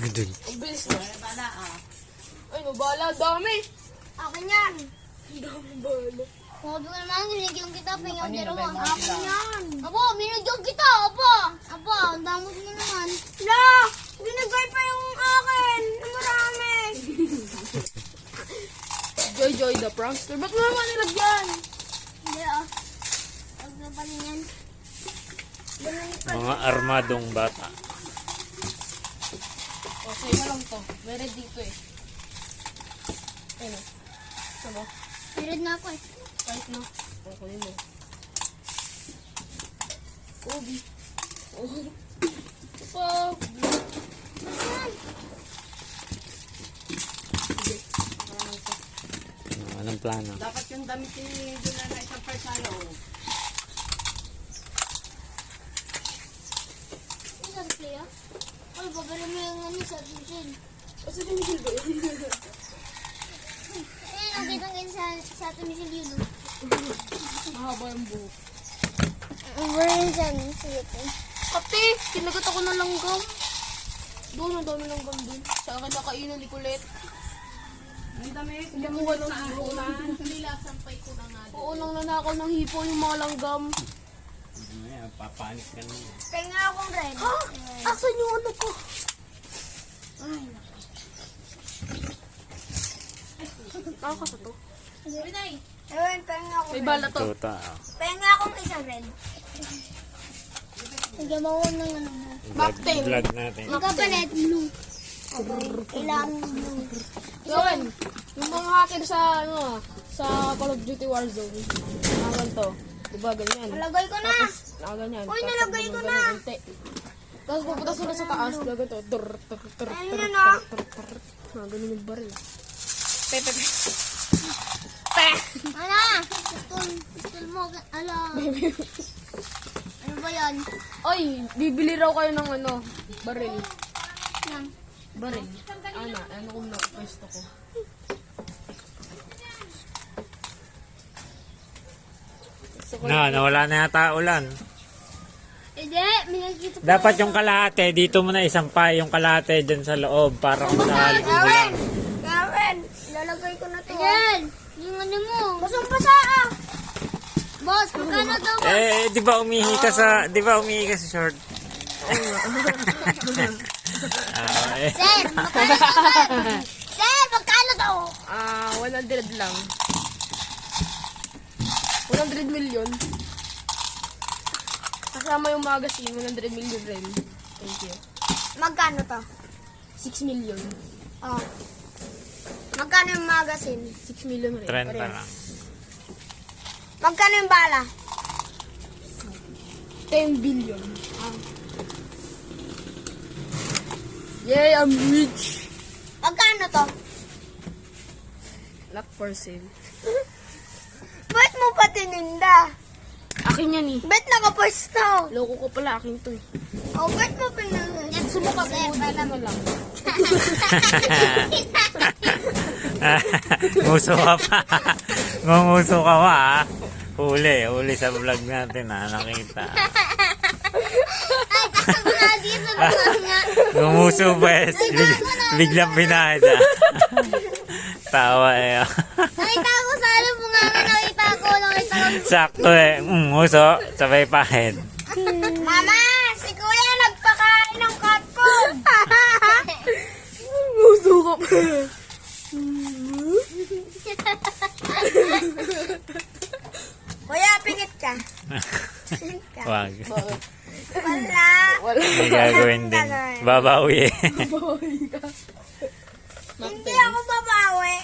dun. Ang bilis na. Ay, nabala. Dami. Akin yan. Dami bala. Sabi ko naman, binigyan kita, pingyan Kanino dalawa. ba yung Akin yan. Apo, binigyan kita, apo. Apo, ang damot mo naman. La, binigay pa yung akin. Marami. Joy the prankster. Ba't mo naman nilagyan? Hindi ah. Huwag na pa yan. Mga armadong bata. O, sa'yo na lang to. Meron dito eh. Ayun o. Sama. Pirid na ako eh. Kahit na. O, kunin mo. Ubi. Oh. Pa. Anong plano? Dapat yung damit ni doon na isang part sa loob. Ano sabi Clea? Ay, babari mo yung ano sa Jin. Kasi dinigil ba yun? Eh, nakita ngayon sa atin ni Silio. Mahaba yung buhok. Meron dyan. Sige po. Ate, kinagat ako ng langgam. Doon, ang dami langgam doon. Sa akin nakainan ni Colette. Ang damit. Hindi mo wala ng hipon. Nilasampay ko na nga. Oo, nang nanakaw ng hipon yung mga langgam. Papanik ka na. Kaya akong red. Ha? Asan yung ano ko? Ay, Nakakas na to. Pinay. Ewan, penga ako. May bala to. Tuta. Penga akong isa red. Nagyan mo ng ano mo. Backtail. Vlog natin. Magkapalit blue. Kailangan blue. Yun. Yung mga hacker sa, ano, sa Call of Duty Warzone. Naman to. Diba ganyan? Nalagay ko na. Nakaganyan. Uy, nalagay ko na. Tapos pupunta sila sa taas. Gago to. Ayun na. Ganun yung baril. Ano? Pistol mo. Ala. Ano ba yan? Ay, bibili raw kayo ng ano, baril. Yan. Baril. Ano kung na-pwesto ko. Nawala na yata ulan. Hindi, may nakikita pa. Dapat yung kalahati, dito mo na isampay yung kalahati dyan sa loob para kung sakaling umulan. Gawin. Ilalagay ko na to. Ayan. Yung ano mo. Basang-basa ah. Boss, magkano to? Di ba umihi ka sa short? Sir, magkano to? Sir, magkano to? 100 lang. 100 million. Kasama yung magazine, 100 million rin. Thank you. Magkano to? 6 million. Oh. Magkano yung magazine? 6 million rin. 30 lang. Magkano yung bala? 10 billion. Yay, I'm rich. Magkano to? Not for sale. Ba't mo pa tininda? Akin yan eh. Ba't nakapwesto? Loko ko pala, akin to eh. Oh, ba't mo pinag... Yan, sumuka po. Dito na lang. Muso ka pa. Ngumuso ka pa ah. Huli sa vlog natin ah. Nakita. Ay, kasama nga dito na nga. Ngumuso bes. Biglang pinahid ah. Tawa eh. Nakita ko sa ano po nga nakita ko. Sakto eh. Muso. Sabay pahid. Mama, si Kuya nagpakain ng cat food. Gusto ko pa. Kuya, pingit ka. Pingit ka. Wag. Wala. May gagawin din. Babawi eh. Hindi ako babawi.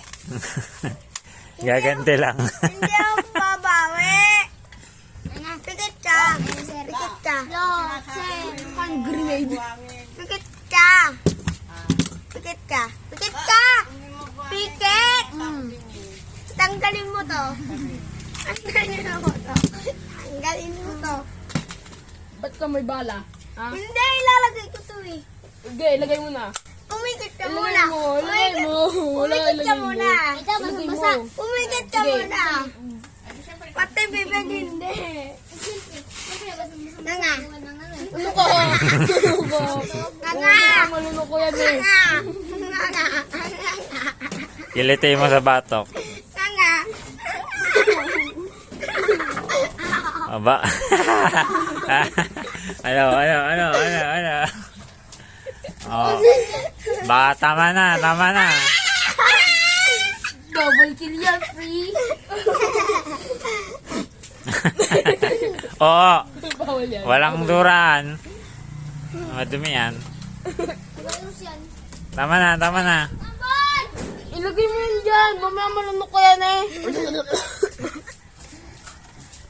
Gaganti lang. Hindi ako babawi. Pingit ka. Pingit ka. Hand grenade. Pikit ka. Pikit ka. Pikit ka. Pikit. Tanggalin mo to. Tanggalin mo to. Tanggalin mo to. Ba't ka may bala? Ha? Hindi, ilalagay ko to eh. Okay, ilagay mo na. Pumikit ka Ilagay muna. mo, ilagay mo. Wala, Pumikit ka ilagay mo. muna. Ito, Ilagay mo. basa. Pumikit ka Sige. muna. Pati bibig hindi. Nga. Ano ka? Malunok ko yan eh. Kilitay mo sa batok. Aba. ano? Oh. Ba, tama na. Double kill yan, free. Oo, Bawal yan. walang duran. Madumi yan. Ayos yan. Tama na. Aban! Ilagay mo yun dyan. Mamaya malunok ko yan eh.